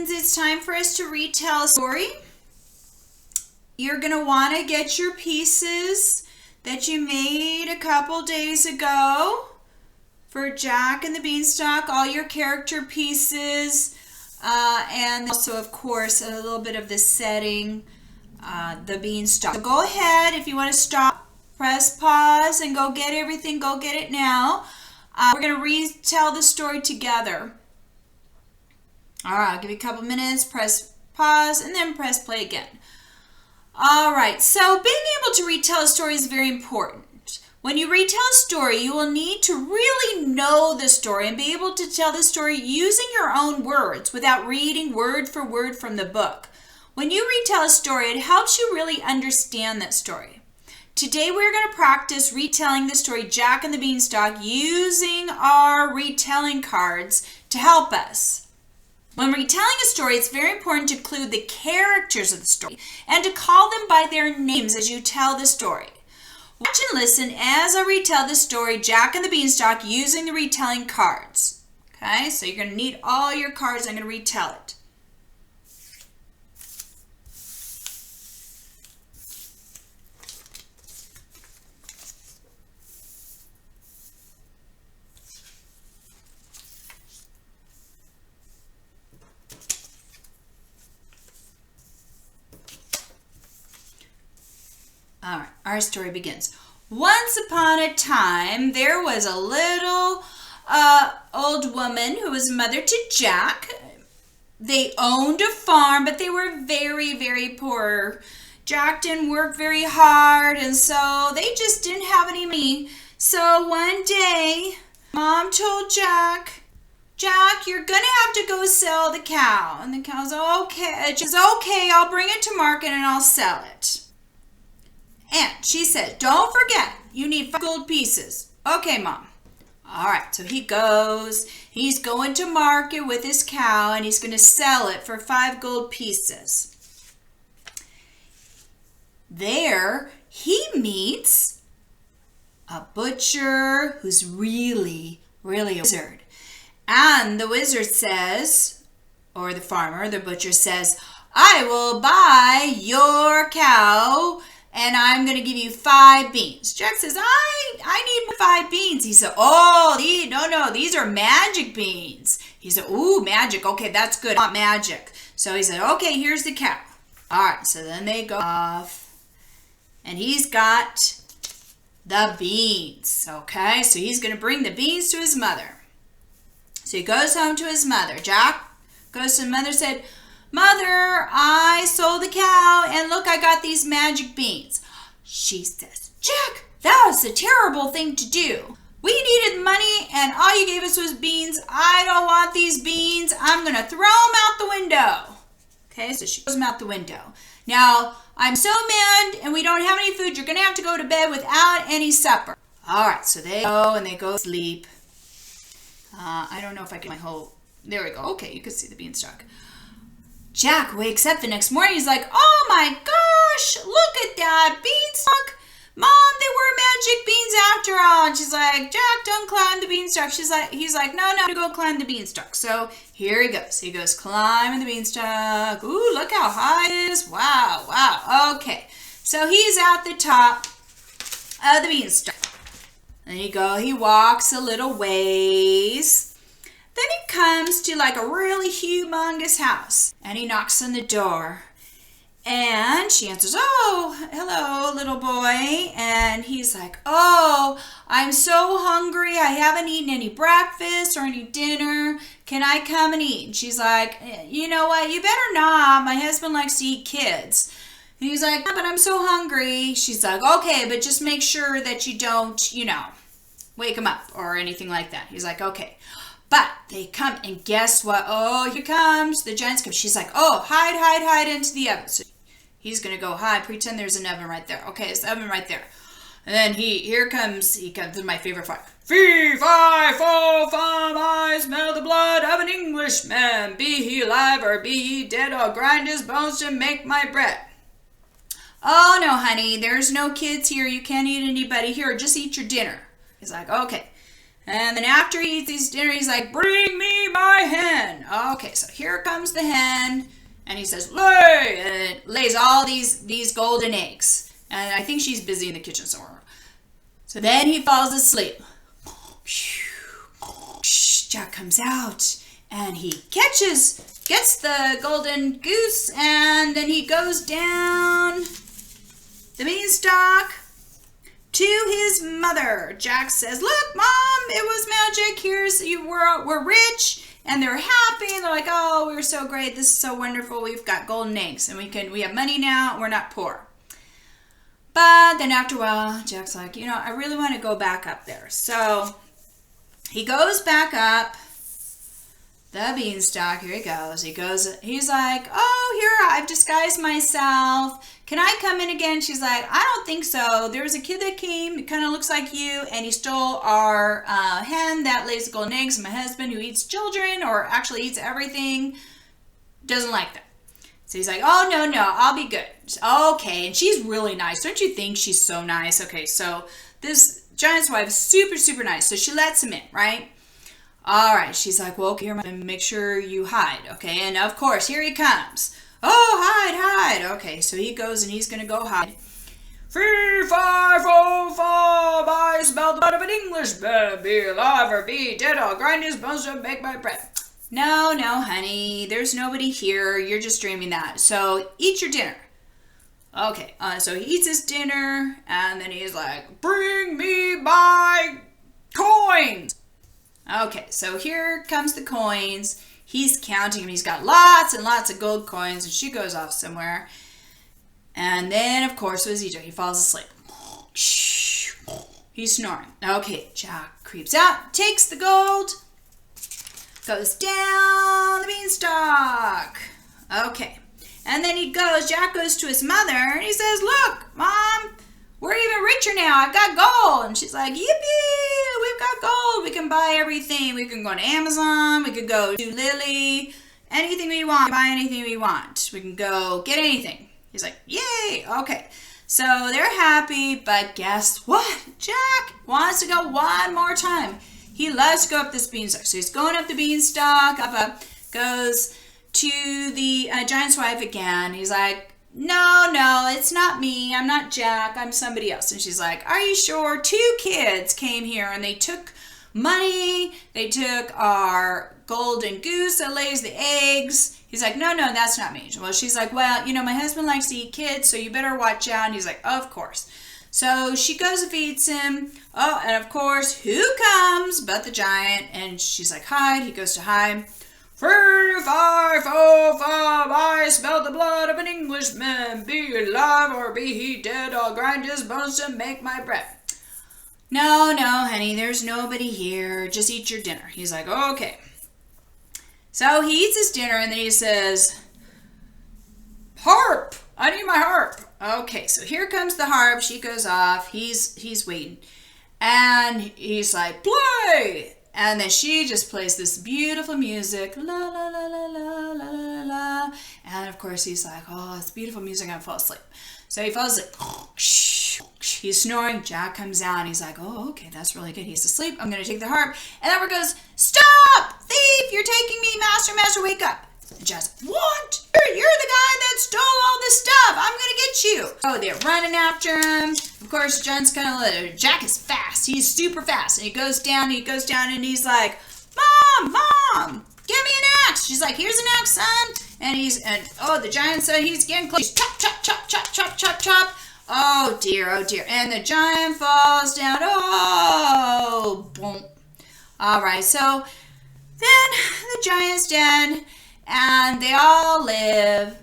beans, it's time for us to retell a story. You're going to want to get your pieces that you made a couple days ago for Jack and the Beanstalk, all your character pieces, and also, of course, a little bit of the setting, the Beanstalk. So go ahead, if you want to stop, press pause and go get everything, go get it now. We're going to retell the story together. All right, I'll give you a couple minutes, press pause, and then press play again. All right, so being able to retell a story is very important. When you retell a story, you will need to really know the story and be able to tell the story using your own words without reading word for word from the book. When you retell a story, it helps you really understand that story. Today we're going to practice retelling the story Jack and the Beanstalk using our retelling cards to help us. When retelling a story, it's very important to include the characters of the story and to call them by their names as you tell the story. Watch and listen as I retell the story Jack and the Beanstalk using the retelling cards. Okay, so you're going to need all your cards. I'm going to retell it. All right, our story begins. Once upon a time, there was a little old woman who was mother to Jack. They owned a farm, but they were very, very poor. Jack didn't work very hard, and so they just didn't have any money. So one day, Mom told Jack, you're going to have to go sell the cow. And the cow's okay. She's okay, I'll bring it to market and I'll sell it. And she said, don't forget, you need 5 gold pieces. Okay, Mom. All right, so he goes. He's going to market with his cow, and he's going to sell it for 5 gold pieces. There, he meets a butcher who's really a wizard. And the wizard says, or the farmer, the butcher says, I will buy your cow, and I'm going to give you 5 beans. Jack says, I need 5 beans. He said, no, these are magic beans. He said, ooh, magic. Okay, that's good. Not magic. So he said, okay, here's the cow. All right, so then they go off, and he's got the beans. Okay, so he's going to bring the beans to his mother. So he goes home to his mother. Jack goes to his mother and said, Mother, I sold the cow, and look, I got these magic beans. She says, Jack, that was a terrible thing to do. We needed money, and all you gave us was beans. I don't want these beans. I'm going to throw them out the window. Okay, so she throws them out the window. Now, I'm so mad, and we don't have any food. You're going to have to go to bed without any supper. All right, so they go, and they go to sleep. I don't know if I can my whole... There we go. Okay, you can see the beanstalk. Jack wakes up the next morning. He's like, oh my gosh, look at that beanstalk. Mom, they were magic beans after all. And she's like, Jack, don't climb the beanstalk. He's like, no, to go climb the beanstalk. So here he goes. He goes climbing the beanstalk. Ooh, look how high it is. Wow. Okay. So he's at the top of the beanstalk. There you go. He walks a little ways. Then he comes to like a really humongous house, and he knocks on the door, and she answers, oh, hello, little boy. And he's like, oh, I'm so hungry. I haven't eaten any breakfast or any dinner. Can I come and eat? And she's like, you know what? You better not. My husband likes to eat kids. And he's like, but I'm so hungry. She's like, okay, but just make sure that you don't, wake him up or anything like that. He's like, okay. But they come, and guess what? Oh, here comes the giant's come. She's like, oh, hide into the oven. So he's going to go hide, pretend there's an oven right there. Okay, it's the oven right there. And then he comes, this is my favorite part. Fee, fi, fo, fum, I smell the blood of an Englishman. Be he alive or be he dead, I'll grind his bones to make my bread. Oh, no, honey, there's no kids here. You can't eat anybody here. Just eat your dinner. He's like, okay. And then after he eats his dinner, he's like, bring me my hen. Okay, so here comes the hen. And he says, lay. And it lays all these golden eggs. And I think she's busy in the kitchen somewhere. So then he falls asleep. Jack comes out. And he gets the golden goose. And then he goes down the beanstalk to his mother. Jack says, look, Mom, it was magic. We're rich. And they're happy. And they're like, oh, we're so great. This is so wonderful. We've got golden eggs. And we have money now. We're not poor. But then after a while, Jack's like, I really want to go back up there. So he goes back up the beanstalk. Here he goes. He's like, oh, here, I've disguised myself. Can I come in again? She's like, I don't think so. There was a kid that came, it kind of looks like you, and he stole our hen that lays the golden eggs. And my husband, who eats children or actually eats everything, doesn't like them. So he's like, oh, no, I'll be good. Okay, and she's really nice. Don't you think she's so nice? Okay, so this giant's wife is super, super nice. So she lets him in, right? All right, she's like, well, okay, make sure you hide, okay? And of course, here he comes. Oh, hide. Okay, so he goes and he's going to go hide. 3, 5, 4, 5, I smell the blood of an Englishman. Be alive or be dead, I'll grind his bones and make my bread. No, honey, there's nobody here. You're just dreaming that. So eat your dinner. Okay, so he eats his dinner, and then he's like, bring me my coins. Okay, so here comes the coins. He's counting them. He's got lots and lots of gold coins, and she goes off somewhere. And then, of course, what does he do? He falls asleep. He's snoring. Okay, Jack creeps out, takes the gold, goes down the beanstalk. Okay. And then Jack goes to his mother, and he says, look, Mom, we're even richer now. I've got gold. And she's like, yippee, we've got gold. We can buy everything. We can go to Amazon. We could go to Lily. Anything we want. Buy anything we want. We can go get anything. He's like, yay. Okay. So they're happy, but guess what? Jack wants to go one more time. He loves to go up this beanstalk. So he's going up the beanstalk, up, goes to the giant's wife again. He's like, no, it's not me. I'm not Jack. I'm somebody else. And she's like, are you sure? 2 kids came here and they took money. They took our golden goose that lays the eggs. He's like, no, that's not me. Well, she's like, well, my husband likes to eat kids, so you better watch out. And he's like, of course. So she goes and feeds him. Oh, and of course, who comes but the giant? And she's like, hide. He goes to hide. 3, 5, 4, 5, I smell the blood of an Englishman. Be he alive or be he dead, I'll grind his bones to make my bread. No, honey, there's nobody here. Just eat your dinner. He's like, okay. So he eats his dinner and then he says, harp, I need my harp. Okay, so here comes the harp. She goes off. He's waiting. And he's like, play. And then she just plays this beautiful music. La, la, la, la, la, la, la, la. And of course he's like, oh, it's beautiful music. I'm going to fall asleep. So he falls asleep. He's snoring. Jack comes out and he's like, oh, okay, that's really good. He's asleep. I'm going to take the harp. And Edward goes, stop, thief, you're taking me. Master, wake up. And Jack's like, what? You're the guy that stole all this stuff. I'm going to get you. So they're running after him. Of course, Jack is fast. He's super fast. And he goes down and he's like, Mom, give me an axe. She's like, here's an axe, son. And the giant son, he's getting close. Chop, chop, chop, chop, chop, chop, chop. Oh dear. And the giant falls down. Oh, boom. All right, so then the giant's dead. And they all live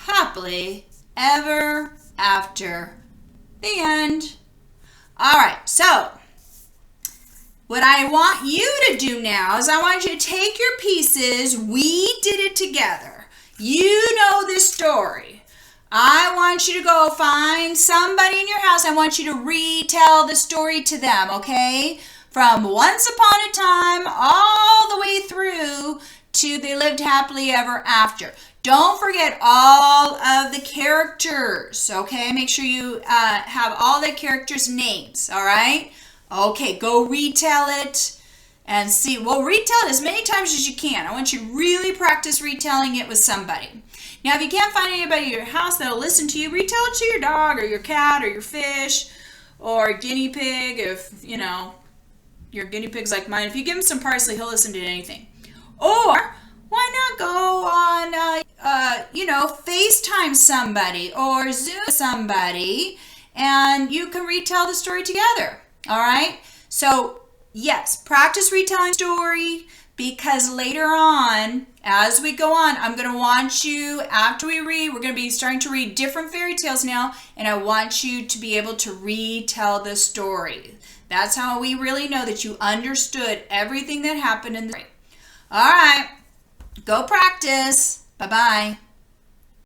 happily ever after. The end. All right, so what I want you to do now is I want you to take your pieces. We did it together. You know this story. I want you to go find somebody in your house. I want you to retell the story to them, okay? From once upon a time all the way through to they lived happily ever after. Don't forget all of the characters, okay? Make sure you have all the characters' names, all right? Okay, go retell it and see. Well, retell it as many times as you can. I want you to really practice retelling it with somebody. Now, if you can't find anybody at your house that'll listen to you, retell it to your dog or your cat or your fish or guinea pig. If, you know, your guinea pig's like mine. If you give him some parsley, he'll listen to anything. Or why not go on, FaceTime somebody or Zoom somebody, and you can retell the story together. All right? So, yes, practice retelling story, because later on, as we go on, I'm going to want you, after we read, we're going to be starting to read different fairy tales now, and I want you to be able to retell the story. That's how we really know that you understood everything that happened in the story. All right, go practice. Bye-bye.